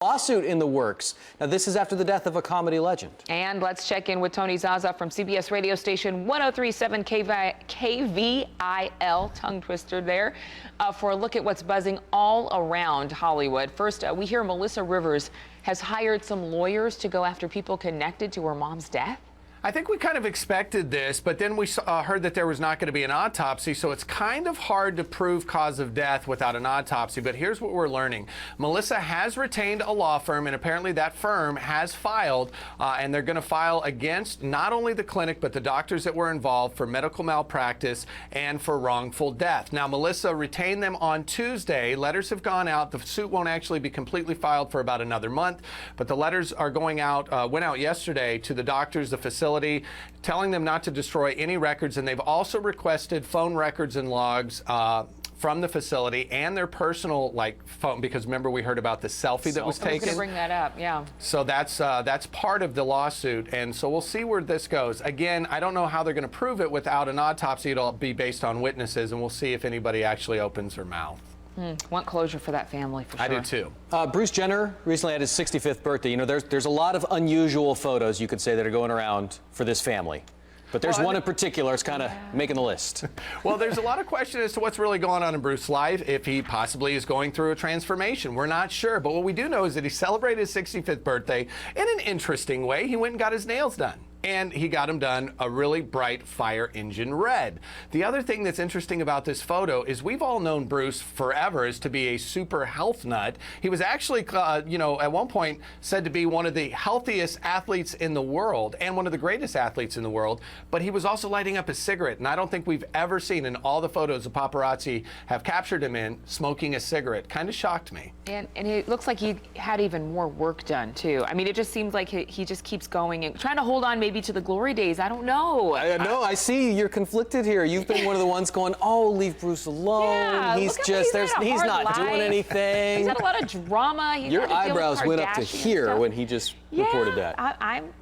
Lawsuit in the works. Now, this is after the death of a comedy legend. And let's check in with Tony Zaza from CBS radio station 103.7 KVIL, tongue twister there, for a look at what's buzzing all around Hollywood. First, we hear Melissa Rivers has hired some lawyers to go after people connected to her mom's death. I think we kind of expected this, but then we heard that there was not going to be an autopsy, so it's kind of hard to prove cause of death without an autopsy. But here's what we're learning. Melissa has retained a law firm, and apparently that firm has filed, and they're going to file against not only the clinic, but the doctors that were involved for medical malpractice and for wrongful death. Now, Melissa retained them on Tuesday. Letters have gone out. The suit won't actually be completely filed for about another month, but the letters are going out, went out yesterday to the doctors, the facility, telling them not to destroy any records, and they've also requested phone records and logs from the facility and their personal phone, because remember we heard about the selfie that was taken. I was going to bring that up, yeah. So that's part of the lawsuit, and so we'll see where this goes. Again, I don't know how they're going to prove it without an autopsy. It'll be based on witnesses, and we'll see if anybody actually opens her mouth. Want closure for that family, for sure. I do too. Bruce Jenner recently had his 65th birthday. You know, there's a lot of unusual photos, you could say, that are going around for this family. But there's one in particular that's kind of making the list. Well, there's a lot of question as to what's really going on in Bruce's life, if he possibly is going through a transformation. We're not sure, but what we do know is that he celebrated his 65th birthday in an interesting way. He went and got his nails done. And he got them done a really bright fire engine red. The other thing that's interesting about this photo is we've all known Bruce forever as to be a super health nut. He was actually, at one point said to be one of the healthiest athletes in the world and one of the greatest athletes in the world. But he was also lighting up a cigarette, and I don't think we've ever seen in all the photos the paparazzi have captured him in smoking a cigarette. Kind of shocked me. And it looks like he had even more work done too. I mean, it just seems like he just keeps going and trying to hold on maybe to the glory days. I don't know. I see you're conflicted here. You've been one of the ones going, oh, leave Bruce alone. Yeah, he's not doing anything. He's had a lot of drama. Your eyebrows went up to here when he just reported that.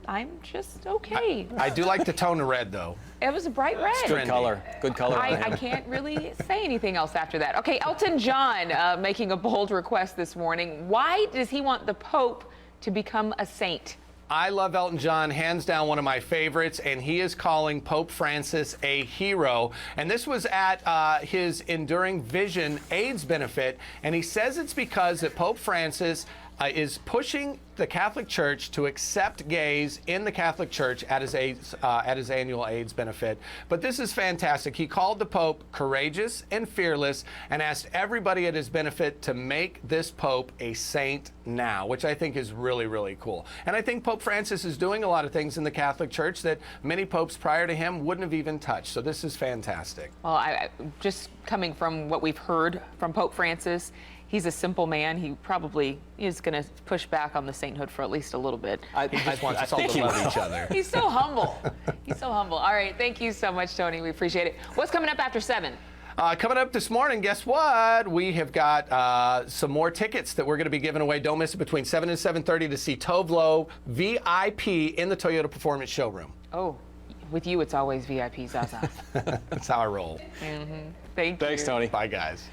I'm just okay. I do like the tone of red, though. It was a bright red. Good color. Good color. I can't really say anything else after that. Okay, Elton John making a bold request this morning. Why does he want the Pope to become a saint? I love Elton John, hands down one of my favorites, and he is calling Pope Francis a hero. And this was at his Enduring Vision AIDS benefit, and he says it's because that Pope Francis is pushing the Catholic Church to accept gays in the Catholic Church at his annual AIDS benefit. But this is fantastic. He called the Pope courageous and fearless and asked everybody at his benefit to make this Pope a saint now, which I think is really, really cool. And I think Pope Francis is doing a lot of things in the Catholic Church that many popes prior to him wouldn't have even touched. So this is fantastic. Well, just coming from what we've heard from Pope Francis, he's a simple man. He probably is going to push back on the sainthood for at least a little bit. He just wants us all to love each other. He's so humble. He's so humble. All right. Thank you so much, Tony. We appreciate it. What's coming up after 7? Coming up this morning, guess what? We have got some more tickets that we're going to be giving away. Don't miss it, between 7 and 7:30 to see Tove Lo VIP in the Toyota Performance Showroom. Oh, with you, it's always VIP, Zaza. That's how I roll. Thank you. Thanks, Tony. Bye, guys.